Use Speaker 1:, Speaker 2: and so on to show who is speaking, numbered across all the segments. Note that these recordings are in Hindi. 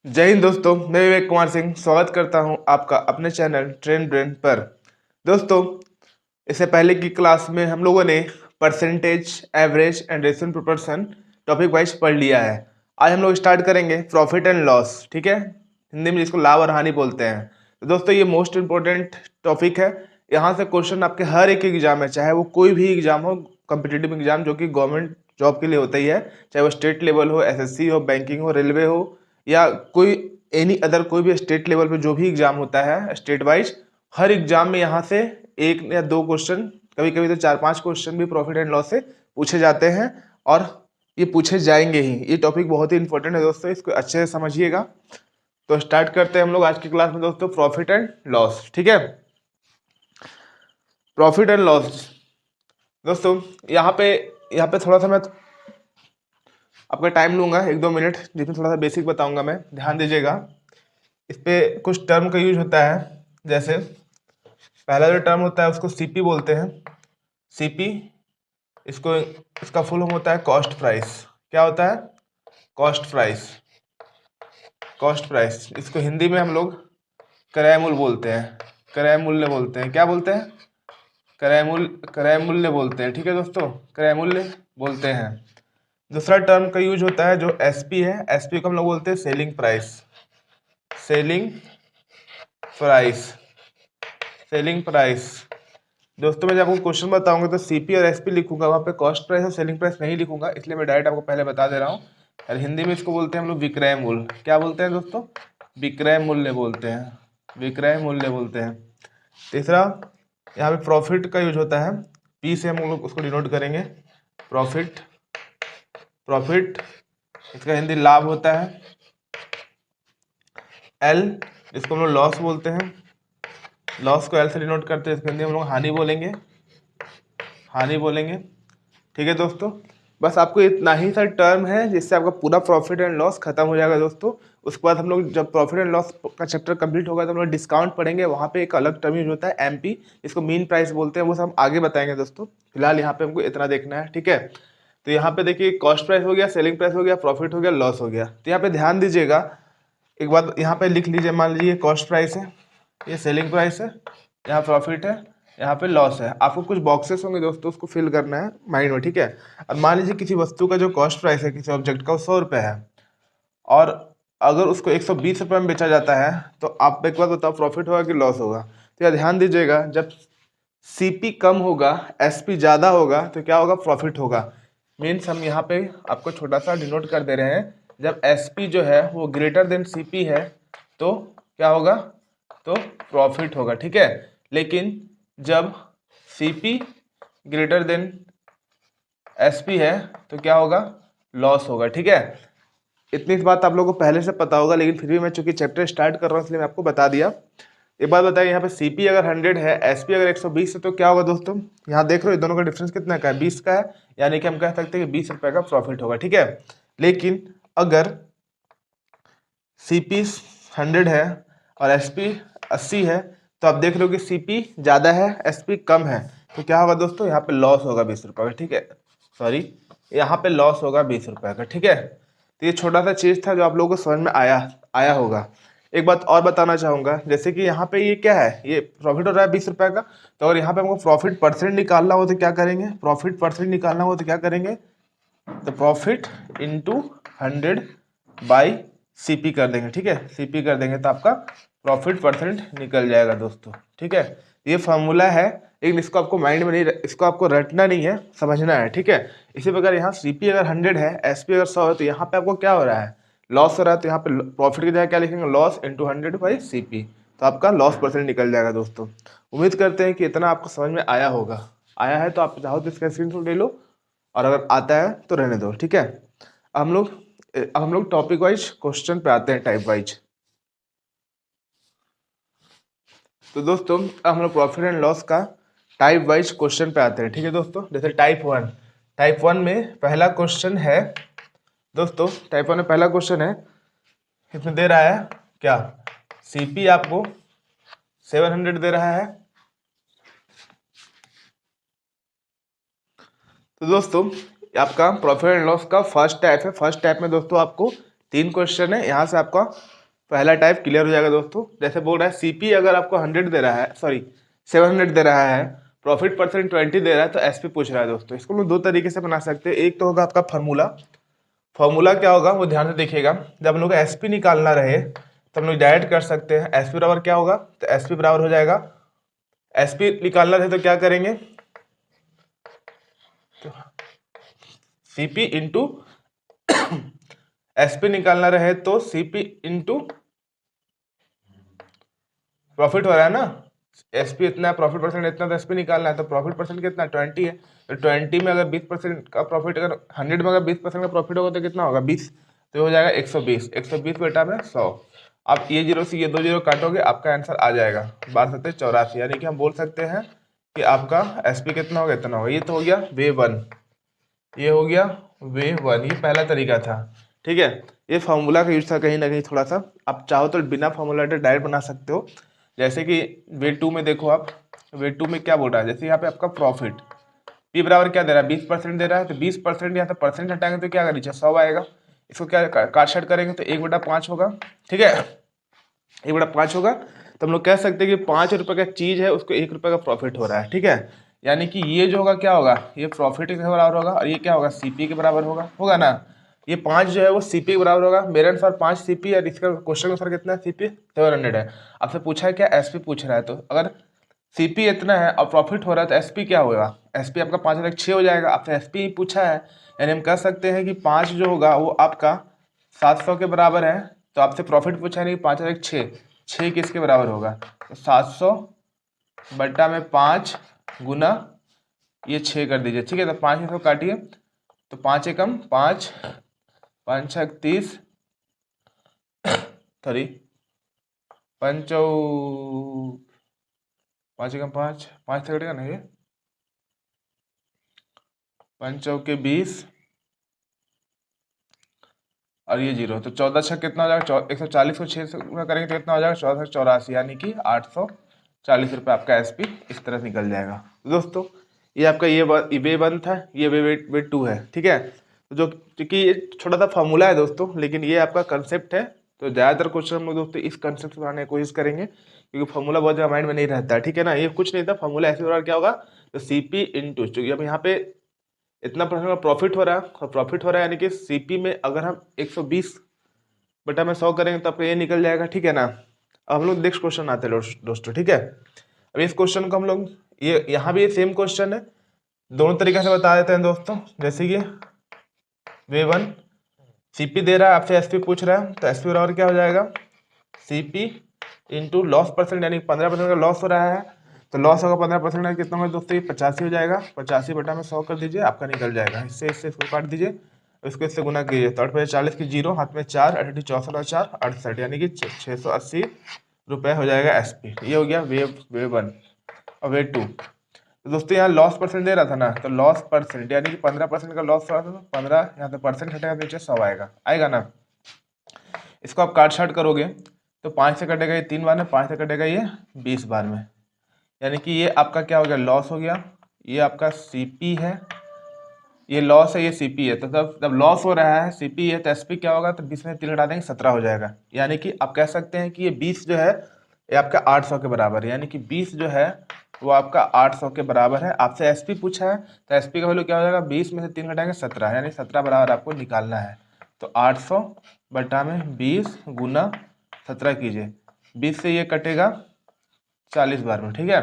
Speaker 1: जय हिंद दोस्तों, मैं विवेक कुमार सिंह स्वागत करता हूं आपका अपने चैनल ट्रेन ब्रेन पर। दोस्तों, इससे पहले की क्लास में हम लोगों ने percentage, average and ratio proportion topic wise पढ़ लिया है। आज हम लोग स्टार्ट करेंगे प्रॉफिट एंड लॉस, ठीक है, हिंदी में जिसको लाभ और हानि बोलते हैं। तो दोस्तों, ये मोस्ट इंपॉर्टेंट टॉपिक है। यहाँ से क्वेश्चन आपके हर एक एग्जाम है, चाहे वो कोई भी एग्जाम हो, कॉम्पिटिटिव एग्जाम जो कि गवर्नमेंट जॉब के लिए होता ही है, चाहे वो स्टेट लेवल हो, एसएससी हो, बैंकिंग हो, रेलवे हो, या कोई एनी अदर कोई भी स्टेट लेवल पे जो भी एग्जाम होता है स्टेट वाइज, हर एग्जाम में यहाँ से एक या दो क्वेश्चन, कभी कभी तो 4-5 क्वेश्चन भी प्रॉफिट एंड लॉस से पूछे जाते हैं और ये पूछे जाएंगे ही। ये टॉपिक बहुत ही इंपॉर्टेंट है दोस्तों, इसको अच्छे से समझिएगा। तो स्टार्ट करते हैं हम लोग आज की क्लास में दोस्तों, प्रॉफिट एंड लॉस। ठीक है, प्रॉफिट एंड लॉस दोस्तों, यहाँ पे थोड़ा सा मैं आपका टाइम लूंगा 1-2 मिनट, जिसमें थोड़ा सा बेसिक बताऊंगा मैं, ध्यान दीजिएगा। इस पे कुछ टर्म का यूज होता है, जैसे पहला जो टर्म होता है उसको सीपी बोलते हैं। सीपी, इसको इसका फुल फॉर्म होता है कॉस्ट प्राइस। क्या होता है? Cost price. कॉस्ट प्राइस, इसको हिंदी में हम लोग क्रय मूल्य बोलते हैं। क्रय मूल्य बोलते हैं। क्या बोलते हैं? क्रय मूल्य बोलते हैं। ठीक है दोस्तों, क्रय मूल्य बोलते हैं। दूसरा टर्म का यूज होता है जो एसपी है। एसपी को हम लोग बोलते हैं selling price. Selling price. Selling price दोस्तों, मैं जब आपको क्वेश्चन बताऊंगा तो सीपी और एसपी लिखूंगा, वहाँ पे कॉस्ट प्राइस और सेलिंग प्राइस नहीं लिखूंगा, इसलिए मैं डायरेक्ट आपको पहले बता दे रहा हूँ। और हिंदी में इसको बोलते हैं हम लोग विक्रय मूल्य। क्या बोलते हैं दोस्तों? विक्रय मूल्य बोलते हैं। विक्रय मूल्य बोलते हैं। तीसरा, यहाँ पे प्रॉफिट का यूज होता है। पी से हम लोग उसको डिनोट करेंगे, प्रॉफिट। प्रॉफिट, इसका हिंदी लाभ होता है। एल, इसको हम लोग लॉस बोलते हैं। लॉस को एल से डिनोट करते हैं, इसके हिंदी हम लोग हानि बोलेंगे। हानि बोलेंगे। ठीक है दोस्तों, बस आपको इतना ही सा टर्म है जिससे आपका पूरा प्रॉफिट एंड लॉस खत्म हो जाएगा दोस्तों। उसके बाद हम लोग जब प्रॉफिट एंड लॉस का चैप्टर कंप्लीट होगा तो हम लोग डिस्काउंट पढ़ेंगे, वहाँ पे एक अलग टर्म यूज होता है एमपी, इसको मीन प्राइस बोलते हैं, वो सब हम आगे बताएंगे दोस्तों। फिलहाल यहाँ पे हमको इतना देखना है। ठीक है, तो यहाँ पे देखिए, कॉस्ट प्राइस हो गया, सेलिंग प्राइस हो गया, प्रॉफिट हो गया, लॉस हो गया। तो यहाँ पे ध्यान दीजिएगा, एक बात यहाँ पे लिख लीजिए। मान लीजिए कॉस्ट प्राइस है, ये सेलिंग प्राइस है, यहाँ प्रॉफिट है, यहाँ पे लॉस है। आपको कुछ बॉक्सेस होंगे दोस्तों, उसको फिल करना है माइंड में। ठीक है, और मान लीजिए किसी वस्तु का जो कॉस्ट प्राइस है किसी ऑब्जेक्ट का, वो 100 रुपये है, और अगर उसको 120 रुपये में बेचा जाता है, तो आप एक बात बताओ, प्रॉफिट होगा कि लॉस होगा? तो यह ध्यान दीजिएगा, जब सीपी कम होगा, एसपी ज़्यादा होगा, तो क्या होगा? प्रॉफिट होगा। मीन्स हम यहाँ पे आपको छोटा सा डिनोट कर दे रहे हैं, जब एसपी जो है वो ग्रेटर देन सीपी है तो क्या होगा? तो प्रॉफिट होगा। ठीक है, लेकिन जब सीपी ग्रेटर देन एसपी है तो क्या होगा? लॉस होगा। ठीक है, इतनी बात आप लोगों को पहले से पता होगा, लेकिन फिर भी मैं चूंकि चैप्टर स्टार्ट कर रहा हूँ इसलिए मैं आपको बता दिया। एक बात बताइए, यहाँ पे सीपी अगर 100 है, एसपी अगर 120 है, तो क्या होगा दोस्तों? यहाँ देख रहे हो दोनों का डिफरेंस कितना का है? 20 का है, यानी कि हम कह सकते हैं कि 20 रुपये का प्रॉफिट होगा। ठीक है, लेकिन अगर सीपी 100 है और एसपी 80 है, तो आप देख रहे हो कि सीपी ज़्यादा है, एसपी कम है, तो क्या होगा दोस्तों? यहाँ पे लॉस होगा 20 रुपये का। ठीक है, सॉरी, यहाँ पे लॉस होगा 20 रुपये का। ठीक है, तो ये छोटा सा चीज़ था जो आप लोगों को समझ में आया होगा। एक बात और बताना चाहूँगा, जैसे कि यहाँ पे ये क्या है, ये प्रॉफिट हो रहा है 20 रुपये का, तो अगर यहाँ पे हमको प्रॉफिट परसेंट निकालना हो तो क्या करेंगे? प्रॉफिट परसेंट निकालना हो तो क्या करेंगे? तो प्रॉफिट इंटू 100 बाई सीपी कर देंगे। ठीक है, सीपी कर देंगे तो आपका प्रॉफिट परसेंट निकल जाएगा दोस्तों। ठीक है, ये फॉर्मूला है, लेकिन इसको आपको माइंड में नहीं, इसको आपको रटना नहीं है, समझना है। ठीक है, इसी प्रकार यहाँ सीपी अगर 100 है, एसपी अगर 100 है, तो यहाँ पे आपको क्या हो रहा है? लॉस हो रहा है, तो यहाँ पे प्रॉफिट की जगह क्या लिखेंगे? लॉस इंटू 100 बाई सीपी, तो आपका लॉस परसेंट निकल जाएगा दोस्तों। उम्मीद करते हैं कि इतना आपको समझ में आया होगा। आया है तो आप चाहो तो इसका स्क्रीनशॉट ले लो, और अगर आता है तो रहने दो। ठीक है, अब हम लोग टॉपिक वाइज क्वेश्चन पे आते हैं, टाइप वाइज। तो दोस्तों, अब हम लोग प्रॉफिट एंड लॉस का टाइप वाइज क्वेश्चन पे आते हैं। ठीक है दोस्तों, जैसे टाइप वन में पहला क्वेश्चन है दोस्तों, टाइप वन में पहला क्वेश्चन है, इसमें दे रहा है क्या? सीपी आपको 700 दे रहा है। तो दोस्तों, आपका प्रॉफिट एंड लॉस का फर्स्ट टाइप है। फर्स्ट टाइप में दोस्तों आपको 3 क्वेश्चन है, यहाँ से आपका पहला टाइप क्लियर हो जाएगा दोस्तों। जैसे बोल रहा है सीपी अगर आपको 100 दे रहा है, सॉरी 700 दे रहा है, प्रॉफिट परसेंट 20 दे रहा है, तो एसपी पूछ रहा है दोस्तों। इसको हम लोग दो तरीके से बना सकते हैं। एक तो होगा आपका फॉर्मूला क्या होगा वो ध्यान से देखिएगा। जब हम लोग एसपी निकालना रहे तो हम लोग डायरेक्ट कर सकते हैं। एसपी बराबर क्या होगा, तो एसपी बराबर हो जाएगा, एसपी निकालना रहे तो क्या करेंगे, तो सीपी इंटू एसपी निकालना रहे तो सीपी इंटू प्रॉफिट हो रहा है ना, एसपी इतना, प्रॉफिट परसेंट इतना, तो एसपी निकालना है तो प्रॉफिट परसेंट कितना 20 है। तो 20 में अगर 20% का प्रॉफिट, अगर 100 में अगर 20% का प्रॉफिट होगा तो कितना होगा 20, तो हो जाएगा 120। 120 बेटा में 100। आप ये जीरो से ये दो जीरो काटोगे आपका आंसर आ जाएगा 12×7=84। यानी कि हम बोल सकते हैं कि आपका एसपी कितना होगा, इतना होगा। ये तो हो गया वे वन, ये हो गया वे वन, ये पहला तरीका था। ठीक है, ये फार्मूला का यूज था कहीं ना कहीं थोड़ा सा। आप चाहो तो बिना फार्मूला डायरेक्ट बना सकते हो। जैसे कि वे टू में देखो आप, वे टू में क्या बोल रहा है, जैसे यहाँ पे आपका प्रॉफिट पी बराबर क्या दे रहा है 20% दे रहा है, तो 20% यहाँ तो परसेंट हटाएंगे तो क्या आएगा नीचे 100 आएगा। इसको क्या काट छाट करेंगे तो 1/5 होगा। ठीक है, 1/5 होगा, तो हम लोग कह सकते हैं कि 5 रुपये का चीज़ है उसको 1 रुपये का प्रॉफिट हो रहा है। ठीक है, यानी कि ये जो होगा क्या होगा, ये प्रॉफिट के बराबर होगा, और ये क्या होगा सीपी के बराबर होगा, होगा ना। ये 5 जो है वो सीपी के बराबर होगा। मेरे अनुसार 5 सीपी, और इसका क्वेश्चन अनुसार कितना है सीपी 700 है। आपसे पूछा है क्या एसपी पूछ रहा है, तो अगर सीपी इतना है और प्रॉफिट हो रहा है तो एसपी क्या होगा, एसपी आपका 5/6 हो जाएगा। आपसे एसपी पूछा है, यानी हम कह सकते हैं कि 5 जो होगा वो आपका 700 के बराबर है। तो आपसे प्रॉफिट पूछा है नहीं, 5/6, 6 किसके बराबर होगा, तो 700/5 गुना ये 6 कर दीजिए। ठीक है, तो 5 में से काटिए तो 5 एकम 5, 5×6 30, सॉरी 5 एकम 5, 5 से कटेगा ना ये, 5×4 20 और ये 0, तो 14×6 कितना हो जाएगा, 140 को 6 से गुणा करेंगे तो कितना हो जाएगा 14×84, यानी कि 840 रुपये आपका एसपी इस तरह निकल जाएगा। तो दोस्तों ये आपका ये वे वन था, ये वे टू है। ठीक है, तो जो क्योंकि ये छोटा सा फॉर्मूला है दोस्तों, लेकिन ये आपका कंसेप्ट है, तो ज़्यादातर क्वेश्चन हम लोग दोस्तों इस कंसेप्ट से बनाने की कोशिश करेंगे, क्योंकि फॉर्मूला बहुत ज़्यादा माइंड में नहीं रहता है। ठीक है ना, ये कुछ नहीं था फॉर्मूला ऐसे क्या होगा, तो सीपी इंटू, क्योंकि अब यहाँ पे इतना परसेंट का प्रॉफिट हो रहा है, प्रॉफिट हो रहा है, यानी कि सीपी में अगर हम 120/100 करेंगे तो आपका ये निकल जाएगा। ठीक है ना, अब हम लोग नेक्स्ट क्वेश्चन आते हैं दोस्तों। ठीक है, अब इस क्वेश्चन को हम लोग, ये यहाँ भी सेम क्वेश्चन है, दोनों तरीके से बता देते हैं दोस्तों। जैसे कि वे वन सीपी दे रहा है, आपसे एसपी पूछ रहा है, तो एसपी बराबर क्या हो जाएगा, सीपी इंटू लॉस परसेंट, यानी 15% का लॉस हो रहा है, तो लॉस होगा 15% का कितना होगा दोस्तों, ये 85 हो जाएगा। 85/100 कर दीजिए, आपका निकल जाएगा। इससे इसको काट दीजिए, इसको इससे गुना कीजिए, तो 8×40 की 0, हाथ में 4, 8 64 और 4 68, यानी कि 680 रुपये हो जाएगा एसपी। ये हो गया वे वन। और वे टू, तो दोस्तों यहाँ लॉस परसेंट दे रहा था ना, तो लॉस परसेंट यानी कि 15% का लॉस हो रहा था, तो 15 यहाँ पे परसेंट हटेगा नीचे 100 आएगा ना। इसको आप काट छाट करोगे तो 5 से कटेगा ये 3 बार में, 5 से कटेगा ये 20 बार में, यानी कि ये आपका क्या हो गया, लॉस हो गया। ये आपका सीपी है, ये लॉस है, ये सीपी है। तो जब लॉस हो रहा है सीपी है तो एसपी क्या होगा, तो 20 में 3 घटा देंगे 17 हो जाएगा। यानी कि आप कह सकते हैं कि ये 20 जो है ये आपका 800 के बराबर है, यानी कि 20 जो है वो आपका 800 के बराबर है। आपसे एसपी पूछा है तो एसपी का वैल्यू क्या हो जाएगा, 20 में से 3 घटाएंगे 17, यानी 17 बराबर आपको निकालना है। तो 800/20 गुना 17 कीजिए, 20 से ये कटेगा 40 बार में। ठीक है,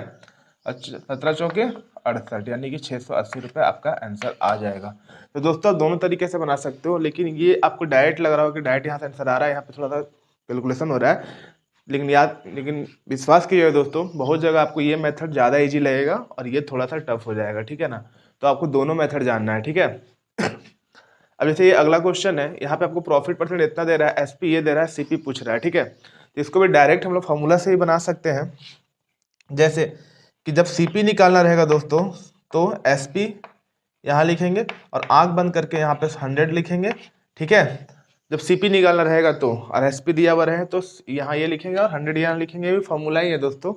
Speaker 1: 17×4 68, यानी कि 680 रुपये आपका आंसर आ जाएगा। तो दोस्तों दोनों तरीके से बना सकते हो, लेकिन ये आपको डायरेक्ट लग रहा हो कि डायरेक्ट यहाँ से आंसर आ रहा है, यहाँ पे थोड़ा सा कैलकुलेशन हो रहा है, लेकिन विश्वास कीजिएगा दोस्तों, बहुत जगह आपको ये मेथड ज़्यादा इजी लगेगा और ये थोड़ा सा टफ हो जाएगा। ठीक है ना, तो आपको दोनों मेथड जानना है। ठीक है, अब जैसे ये अगला क्वेश्चन है, यहाँ पे आपको प्रॉफिट परसेंट इतना दे रहा है, एसपी ये दे रहा है, सीपी पूछ रहा है। ठीक है, तो इसको भी डायरेक्ट हम लोग फॉर्मूला से ही बना सकते हैं। जैसे कि जब सीपी निकालना रहेगा दोस्तों, तो एसपी यहाँ लिखेंगे और आंख बंद करके यहाँ पे 100 लिखेंगे। ठीक है, जब सीपी निकालना रहेगा तो, और एसपी दिया हुआ रहे तो यहाँ ये लिखेंगे और 100 यहाँ लिखेंगे, ये भी फॉर्मूला ही है दोस्तों।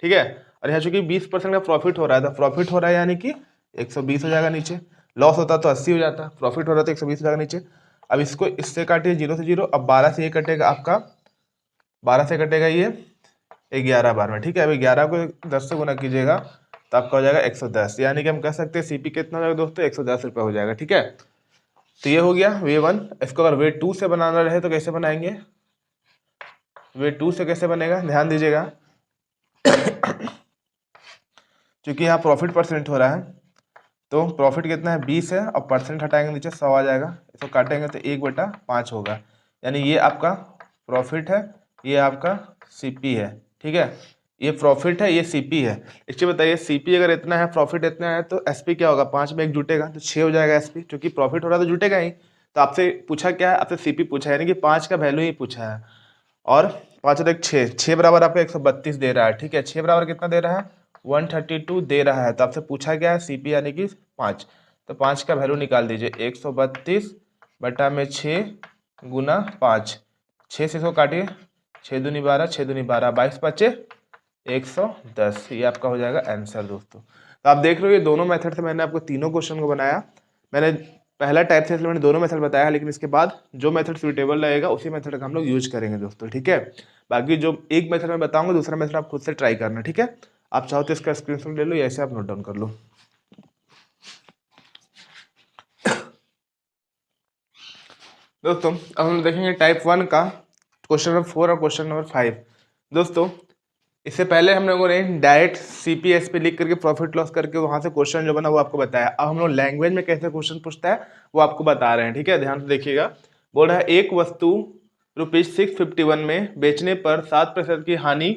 Speaker 1: ठीक है, और यहाँ चूंकि 20% का प्रॉफिट हो रहा है, तो प्रॉफिट हो रहा है यानी कि 120 हो जाएगा नीचे, लॉस होता तो 80 हो जाता, प्रॉफिट हो रहा है तो 120 हो जाएगा नीचे। अब इसको इससे काटिए 0 से 0, अब 12 से ये कटेगा आपका 12 से कटेगा ये 11 बार में, ठीक है। अब 11 को 10 से गुना कीजिएगा तो आपका हो जाएगा 110, यानी कि हम कह सकते हैं सीपी कितना हो जाएगा दोस्तों, 110 रुपये हो जाएगा, ठीक है। तो ये हो गया वे 1। इसको अगर वे 2 से बनाना रहे तो कैसे बनाएंगे, वे 2 से कैसे बनेगा, ध्यान दीजिएगा। क्योंकि यहाँ प्रॉफिट परसेंट हो रहा है, तो प्रॉफिट कितना है 20 है, और परसेंट हटाएंगे नीचे 100 आ जाएगा, इसको काटेंगे तो 1/5 होगा, यानी ये आपका प्रॉफिट है, ये आपका सीपी है, ठीक है। ये प्रॉफिट है, ये सीपी है। इसलिए बताइए सीपी अगर इतना है, प्रॉफिट इतना है, तो एसपी क्या होगा, 5 में 1 जुटेगा तो 6 हो जाएगा एसपी, क्योंकि प्रॉफिट हो रहा है तो जुटेगा ही। तो आपसे पूछा क्या है, आपसे सीपी पूछा है, यानी कि 5 का वैल्यू ही पूछा है, और 5 और 1 6, 6 बराबर आपका 132 दे रहा है, ठीक है। 6 बराबर कितना दे रहा है, 132 दे रहा है। तो आपसे पूछा क्या है, सीपी यानी कि 5, तो 5 का वैल्यू निकाल दीजिए, 132/6 गुना 5, 6 से इसको काटिए, 6 दूनी 12, 6 दूनी 12, 22 बचे 110, ये आपका हो जाएगा आंसर दोस्तों। तो आप देख रहे हो ये दोनों मेथड से मैंने आपको तीनों क्वेश्चन को बनाया। मैंने पहला टाइप से इसलिए मैंने दोनों मेथड बताया, लेकिन इसके बाद जो मेथड सूटेबल रहेगा उसी मेथड का हम लोग यूज करेंगे दोस्तों, ठीक है। बाकी जो एक मेथड मैं बताऊंगा, दूसरा मेथड आप खुद से ट्राई करना, ठीक है। आप चाहो तो इसका स्क्रीनशॉट ले लो, या ऐसे आप नोट डाउन कर लो। दोस्तों अब हम देखेंगे टाइप 1 का क्वेश्चन नंबर 4 और क्वेश्चन नंबर 5। दोस्तों इससे पहले हम लोगों ने डायरेक्ट सीपीएस पे लिख करके प्रॉफिट लॉस करके वहां से क्वेश्चन जो बना वो आपको बताया। अब हम लोग लैंग्वेज में कैसे क्वेश्चन पूछता है वो आपको बता रहे हैं, ठीक है। ध्यान से देखिएगा। बोल रहा है एक वस्तु ₹651 में बेचने पर 7% की हानि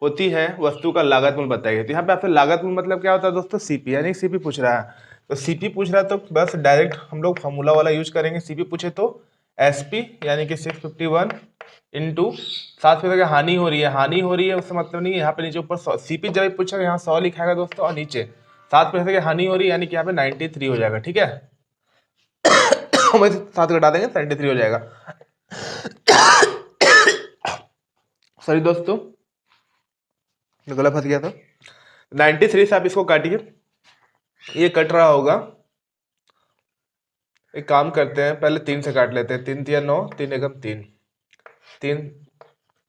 Speaker 1: होती है, वस्तु का लागत मूल्य बताइए। तो यहाँ पे आपसे लागत मूल्य मतलब क्या होता है दोस्तों, सीपी, यानी सीपी पूछ रहा है। तो सीपी पूछ रहा है तो बस डायरेक्ट हम लोग फॉर्मूला वाला यूज करेंगे। सीपी पूछे तो एसपी यानी कि 651 इंटू 7% की हानि हो रही है, हानि हो रही है उससे मतलब नहीं है, यहाँ पे नीचे ऊपर 100, सीपी जब पूछेगा यहाँ 100 लिखाएगा दोस्तों, और नीचे 7% की हानि हो रही है, यानी कि यहाँ पे 93 हो जाएगा, ठीक है। हम 7 घटा देंगे 93 हो जाएगा। सॉरी दोस्तों, गला फंस गया था। 93 से आप इसको काटिए, ये कट रहा होगा। एक काम करते हैं, पहले 3 से काट लेते हैं। 3 तिया 9, 3 एकम 3, 3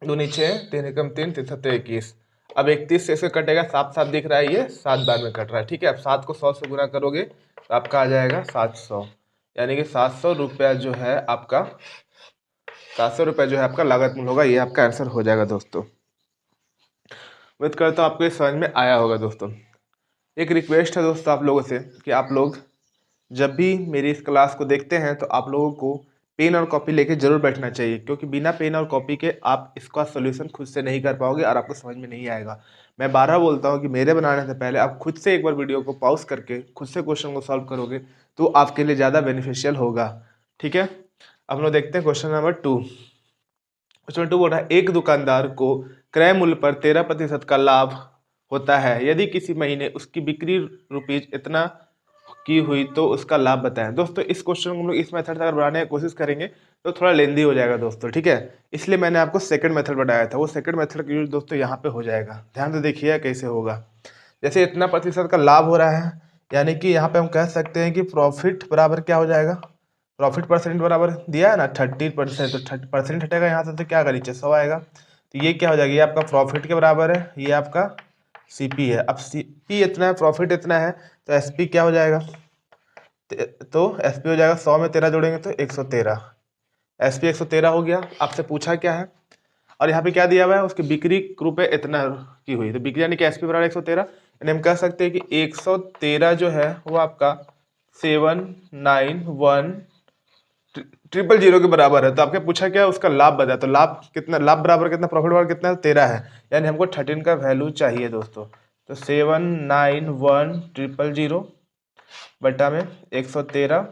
Speaker 1: दूनी 6, 3 एकम 3, 3 सत्ते 21। अब 31 से इसका कटेगा, 7 7 दिख रहा है, ये 7 बार में कट रहा है, ठीक है। अब 7 को 100 से गुना करोगे तो आपका आ जाएगा 700, यानी कि 700 रुपया जो है आपका, 700 रुपया जो है आपका लागत मूल्य होगा। ये आपका आंसर हो जाएगा दोस्तों। उम्मीद करता हूँ आपको ये समझ में आया होगा दोस्तों। एक रिक्वेस्ट है दोस्तों आप लोगों से कि आप लोग जब भी मेरी इस क्लास को देखते हैं तो आप लोगों को पेन और कॉपी लेके जरूर बैठना चाहिए, क्योंकि बिना पेन और कॉपी के आप इसका सोल्यूशन खुद से नहीं कर पाओगे और आपको समझ में नहीं आएगा। मैं 12 बोलता हूँ कि मेरे बनाने से पहले आप खुद से एक बार वीडियो को पॉज करके खुद से क्वेश्चन को सॉल्व करोगे तो आपके लिए ज़्यादा बेनिफिशियल होगा, ठीक है। अब हम लोग देखते हैं क्वेश्चन नंबर 2। क्वेश्चन 2 बोल रहा है एक दुकानदार को क्रय मूल्य पर 13% का लाभ होता है, यदि किसी महीने उसकी बिक्री रुपीज इतना की हुई तो उसका लाभ बताएं। दोस्तों इस क्वेश्चन को हम लोग इस मेथड से अगर बनाने की कोशिश करेंगे तो थोड़ा लेंदी हो जाएगा दोस्तों, ठीक है। इसलिए मैंने आपको सेकंड मेथड बताया था, वो सेकंड मेथड का यूज दोस्तों यहाँ पे हो जाएगा। ध्यान से देखिए कैसे होगा। जैसे इतना प्रतिशत का लाभ हो रहा है, यानी कि यहाँ पे हम कह सकते हैं कि प्रॉफिट बराबर क्या हो जाएगा, प्रॉफिट परसेंट बराबर दिया है ना 30%, तो 30% हटेगा यहाँ से तो क्या आएगा, नीचे 100 आएगा। तो ये क्या हो जाएगा, ये आपका प्रॉफिट के बराबर है, ये आपका सीपी है। अब सीपी इतना है, प्रॉफिट इतना है, तो एसपी क्या हो जाएगा, तो एसपी हो जाएगा 100 में 13 जोड़ेंगे तो 113, एसपी 113 हो गया। आपसे पूछा क्या है, और यहाँ पे क्या दिया हुआ है, उसकी बिक्री रुपए इतना की हुई, तो बिक्री यानी कि एसपी बराबर 113, यानी हम कह सकते हैं कि 113 जो है वो आपका 791,000 के बराबर है। तो आपके पूछा क्या, उसका लाभ बताया, तो लाभ कितना, लाभ बराबर कितना, प्रॉफिट बराबर कितना है, 13 है, यानी हमको 13 का वैल्यू चाहिए दोस्तों। तो 791,000 बटा में 113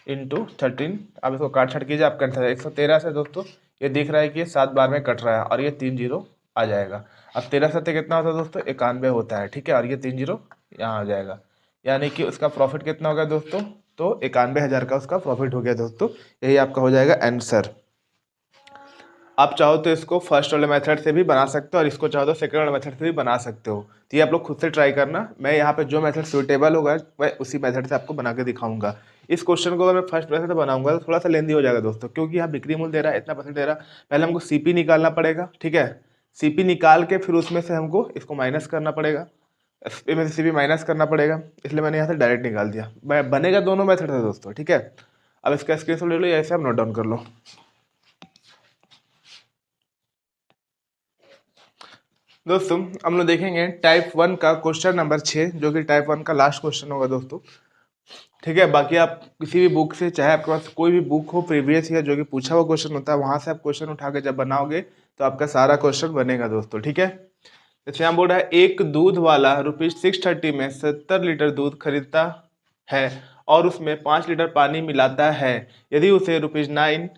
Speaker 1: इंटू 13, अब इसको काट छाट कीजिए, आपका आंसर 113 से दोस्तों ये दिख रहा है कि ये 7 बार में कट रहा है, और ये 3 जीरो आ जाएगा। अब 13 सत्ते कितना होता है दोस्तों, 91 होता है, ठीक है, और ये 3 जीरो यहाँ आ जाएगा, यानी कि उसका प्रॉफिट कितना हो गया दोस्तों, तो 91,000 का उसका प्रॉफिट हो गया दोस्तों। यही आपका हो जाएगा आंसर। आप चाहो तो इसको फर्स्ट वाले मेथड से भी बना सकते हो और इसको चाहो तो सेकंड वाले मेथड से भी बना सकते हो। तो ये आप लोग खुद से ट्राई करना। मैं यहाँ पे जो मेथड सूटेबल होगा मैं उसी मेथड से आपको बना के दिखाऊंगा। इस क्वेश्चन को अगर मैं फर्स्ट मेथड से बनाऊंगा तो थोड़ा सा लेंदी हो जाएगा दोस्तों, क्योंकि यहाँ बिक्री मूल्य दे रहा है, इतना परसेंट दे रहा है। पहले हमको सीपी निकालना पड़ेगा, ठीक है। सीपी निकाल के फिर उसमें से हमको इसको माइनस करना पड़ेगा, एसपी में से सीपी माइनस करना पड़ेगा, इसलिए मैंने यहाँ से डायरेक्ट निकाल दिया। बनेगा दोनों मेथड से दोस्तों, ठीक है। अब इसका स्क्रीनशॉट ले लो, ऐसे आप नोट डाउन कर लो। दोस्तों हम लोग देखेंगे टाइप 1 का क्वेश्चन नंबर 6, जो कि टाइप 1 का लास्ट क्वेश्चन होगा दोस्तों, ठीक है। बाकी आप किसी भी बुक से, चाहे आपके पास कोई भी बुक हो प्रीवियस ईयर जो कि पूछा हुआ क्वेश्चन होता है, वहां से आप क्वेश्चन उठा के जब बनाओगे तो आपका सारा क्वेश्चन बनेगा दोस्तों, ठीक है। जैसे यहाँ बोल रहा है एक दूध वाला ₹630 में 70 लीटर दूध खरीदता है और उसमें 5 लीटर पानी मिलाता है। यदि उसे ₹9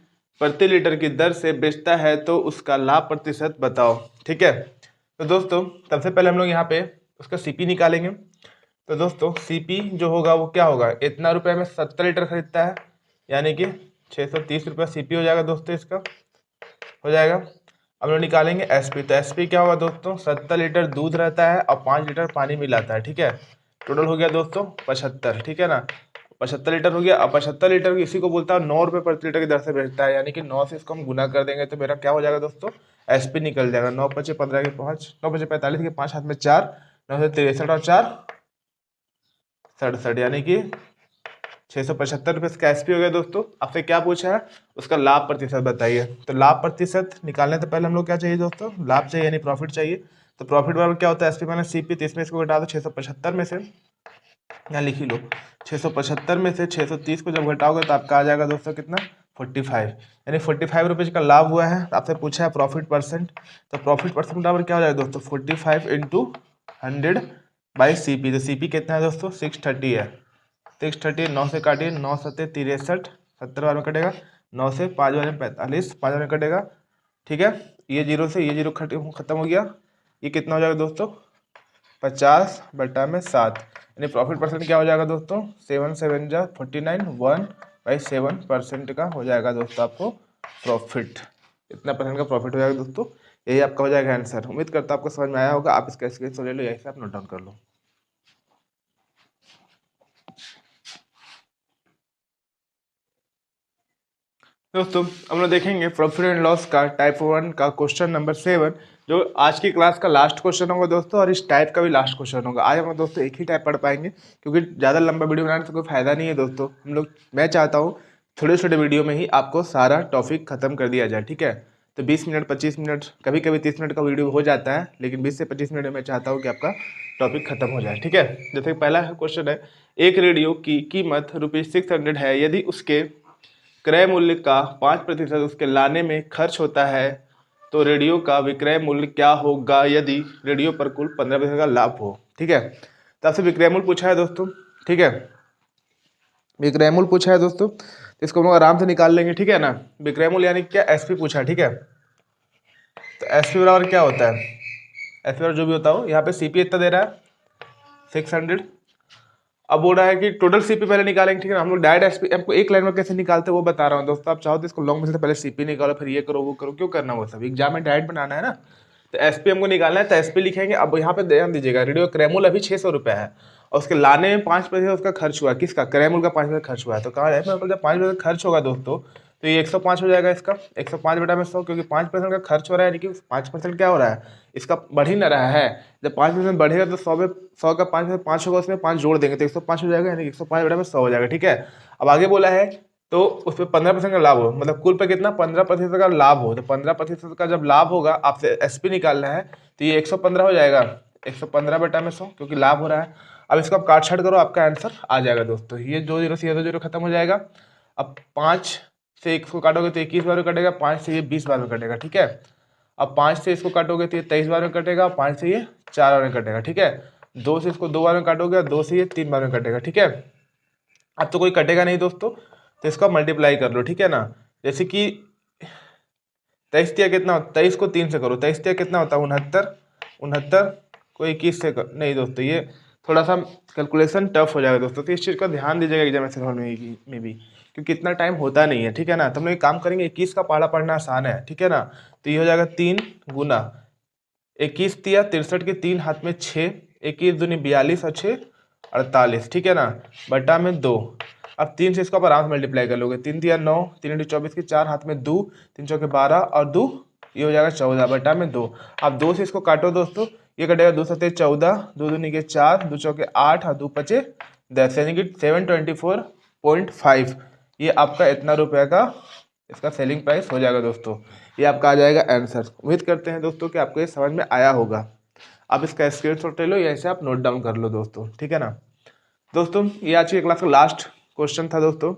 Speaker 1: प्रति लीटर की दर से बेचता है तो उसका लाभ प्रतिशत बताओ, ठीक है। तो दोस्तों सबसे पहले हम लोग यहाँ पे उसका सीपी निकालेंगे। तो दोस्तों सीपी जो होगा वो क्या होगा, इतना रुपए में 70 लीटर खरीदता है, यानी कि 630 रुपये सीपी हो जाएगा दोस्तों, इसका हो जाएगा। अब लोग निकालेंगे एसपी। तो एसपी क्या होगा दोस्तों, 70 लीटर दूध रहता है और 5 लीटर पानी मिलाता है, ठीक है। टोटल हो गया दोस्तों 75, ठीक है ना। 75 लीटर हो गया। अब 75 लीटर इसी को बोलता है 9 रुपये प्रति लीटर की दर से बेचता है, यानी कि 9 से इसको हम गुना कर देंगे तो मेरा क्या हो जाएगा दोस्तों, एसपी निकल जाएगा। 9 × 5 = 15 की 5, 9 × 5 = 45 के 5 हाथ में 4, 9 से 63 और 4 67, यानी कि 675 रुपये इसका एसपी हो गया दोस्तों। आपसे क्या पूछा है, उसका लाभ प्रतिशत बताइए। तो लाभ प्रतिशत निकालने से पहले हम लोग क्या चाहिए दोस्तों, लाभ चाहिए यानी प्रॉफिट चाहिए। तो प्रॉफिट बराबर क्या होता है, एसपी माइनस सीपी। तो इसमें इसको घटा दो 675 में से, यहाँ लिख ही लो 675 में से 630 को जब घटाओगे तो आपका आ जाएगा दोस्तों कितना, 45, यानी 45 रुपये का लाभ हुआ है। आपसे पूछा है प्रॉफिट परसेंट, तो प्रॉफिट परसेंट बराबर क्या हो जाएगा दोस्तों, 45 × 100/CP। तो सीपी कितना है दोस्तों, 630 है। 630, 9 से काटिए, 9 7 63, 70 बार में कटेगा, 9 से 5 बार में 45, 5 बार में कटेगा, ठीक है। ये जीरो से ये जीरो खत्म हो गया। ये कितना हो जाएगा दोस्तों, 50/7, यानी प्रॉफिट परसेंट क्या हो जाएगा दोस्तों, 7 7 जा 49, 1/7% का हो जाएगा दोस्तों आपको प्रॉफिट। इतना परसेंट का प्रॉफिट हो जाएगा दोस्तों, यही आपका हो जाएगा आंसर। उम्मीद करता हूं आपको समझ में आया होगा। आप इसका स्क्रीनशॉट ले लो, यही से आप नोट डाउन कर लो। दोस्तों हम लोग देखेंगे प्रॉफिट एंड लॉस का टाइप 1 का क्वेश्चन नंबर 7, जो आज की क्लास का लास्ट क्वेश्चन होगा दोस्तों, और इस टाइप का भी लास्ट क्वेश्चन होगा। आज हम दोस्तों एक ही टाइप पढ़ पाएंगे, क्योंकि ज़्यादा लंबा वीडियो बनाने से कोई फायदा नहीं है दोस्तों। मैं चाहता हूँ छोटे छोटे वीडियो में ही आपको सारा टॉपिक खत्म कर दिया जाए, ठीक है। तो 20 मिनट 25 मिनट कभी कभी 30 मिनट का वीडियो हो जाता है, लेकिन 20 से 25 मिनट में चाहता हूँ कि आपका टॉपिक खत्म हो जाए, ठीक है। जैसे पहला क्वेश्चन है, एक रेडियो की कीमत ₹600 है। यदि उसके क्रय मूल्य का 5% उसके लाने में खर्च होता है तो रेडियो का विक्रय मूल्य क्या होगा यदि रेडियो पर कुल 15% का लाभ हो, ठीक है। तो आपसे विक्रय मूल्य पूछा है दोस्तों, ठीक है। विक्रय मूल्य पूछा है दोस्तों, तो इसको हम लोग आराम से निकाल लेंगे, ठीक है ना। विक्रय मूल्य यानी क्या, एसपी पूछा है, ठीक है। तो एसपी बराबर क्या होता है, एसपी बराबर जो भी होता हो, यहाँ पे सीपी इतना दे रहा है 600। अब बोल रहा है कि टोटल सीपी पहले निकालेंगे, ठीक है ना। हम लोग डायरेक्ट एसपी आपको एक लाइन में कैसे निकालते हैं वो बता रहा हूँ दोस्तों। आप चाहो तो इसको लॉन्ग में से पहले सीपी निकालो, फिर ये करो वो करो, क्यों करना वो सब, एग्जाम में डायरेक्ट बनाना है ना। तो एसपी हमको निकालना है, तो एसपी लिखेंगे। अब यहाँ पे ध्यान दीजिएगा, रेडियो क्रय मूल्य अभी 600 रुपये है और उसके लाने में 5% उसका खर्च हुआ, किसका, क्रय मूल्य का 5% खर्च हुआ है। तो कहा है जब 5% खर्च होगा दोस्तों तो ये 105 हो जाएगा इसका, 105/100, क्योंकि 5% का खर्च हो रहा है, यानी कि 5% क्या हो रहा है, इसका बढ़ ही ना रहा है। जब 5% बढ़ेगा तो 100 में 100 का 5 5 होगा, उसमें 5 जोड़ देंगे तो 105 हो जाएगा, यानी 105/100 हो जाएगा, ठीक है। अब आगे बोला है तो उस पर 15% का लाभ हो, मतलब कुल पे कितना 15% का लाभ हो। तो 15% का जब लाभ होगा, आपसे एसपी निकालना है, तो ये 115 हो जाएगा, 115/100, क्योंकि लाभ हो रहा है। अब इसको आप काट छाट करो, आपका आंसर आ जाएगा दोस्तों। ये 2 0 से 2 0 खत्म हो जाएगा। अब 5 से इसको काटोगे तो 21 बार में कटेगा, 5 से ये 20 बार में कटेगा, ठीक है। अब 5 से इसको काटोगे तो ये 23 बार में कटेगा, 5 से ये 4 बार में कटेगा, ठीक है। 2 से इसको 2 बार में काटोगे, 2 से ये 3 बार में कटेगा, ठीक है। अब तो कोई कटेगा नहीं दोस्तों, तो इसको मल्टीप्लाई कर लो, ठीक है ना। जैसे कि 23 तिया कितना होता है, 23 को 3 से करो, 23 तिया कितना होता है 69, 69 को 21 से नहीं दोस्तों, ये थोड़ा सा कैलकुलेशन टफ हो जाएगा दोस्तों। तो इस चीज़ का ध्यान दीजिएगा एग्जामिनेशन हॉल में भी। क्योंकि इतना टाइम होता नहीं है, ठीक है ना। तो हम लोग एक काम करेंगे, 21 का पहाड़ा पढ़ना आसान है, ठीक है ना। तो ये हो जाएगा 3 गुना 21 तिया 63 के 3 हाथ में 6, 21 दूनी 42 और 6 48, ठीक है ना, बटा में 2। अब 3 से इसको आप आराम से मल्टीप्लाई कर लोगे, 3 तिया 9, 3 24 के 4 हाथ में 2, 3 चौके 12 और 2 ये हो जाएगा 14 बटा में 2। अब 2 से इसको काटो दोस्तों, ये कटेगा 2 सत्ते 14, 2 दूनी के 4, 2 चौके 8 और 2 पचे 10, यानी कि 724.5 ये आपका इतना रुपये का इसका सेलिंग प्राइस हो जाएगा दोस्तों। ये आपका आ जाएगा आंसर। उम्मीद करते हैं दोस्तों कि आपको ये समझ में आया होगा। आप इसका स्क्रीनशॉट ले लो या इसे आप नोट डाउन कर लो दोस्तों, ठीक है ना। दोस्तों ये आज की क्लास का लास्ट क्वेश्चन था दोस्तों।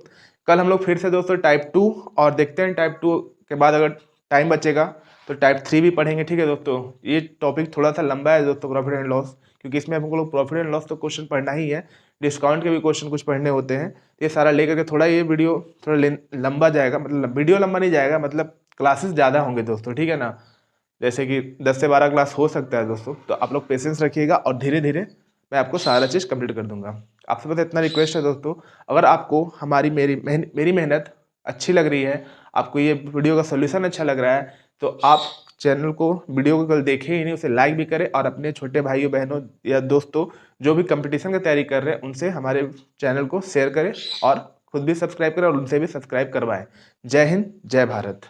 Speaker 1: कल हम लोग फिर से दोस्तों टाइप 2 और देखते हैं टाइप 2 के बाद अगर टाइम बचेगा तो टाइप 3 भी पढ़ेंगे, ठीक है दोस्तों। ये टॉपिक थोड़ा सा लंबा है दोस्तों, प्रॉफिट एंड लॉस, क्योंकि इसमें हमको लोग प्रॉफिट एंड लॉस तो क्वेश्चन पढ़ना ही है, डिस्काउंट के भी क्वेश्चन कुछ पढ़ने होते हैं। ये सारा लेकर के थोड़ा ये वीडियो थोड़ा लंबा जाएगा, मतलब वीडियो लंबा नहीं जाएगा, मतलब क्लासेस ज़्यादा होंगे दोस्तों, ठीक है ना। जैसे कि 10 से 12 क्लास हो सकता है दोस्तों। तो आप लोग पेशेंस रखिएगा और धीरे धीरे मैं आपको सारा चीज़ कंप्लीट कर दूंगा। आपसे बस इतना रिक्वेस्ट है दोस्तों, अगर आपको हमारी मेरी मेहनत अच्छी लग रही है, आपको ये वीडियो का सोल्यूशन अच्छा लग रहा है, तो आप चैनल को वीडियो को कल देखें ही नहीं, उसे लाइक भी करें और अपने छोटे भाइयों बहनों या दोस्तों जो भी कंपटीशन की तैयारी कर रहे हैं उनसे हमारे चैनल को शेयर करें और खुद भी सब्सक्राइब करें और उनसे भी सब्सक्राइब करवाएं। जय हिंद, जय भारत।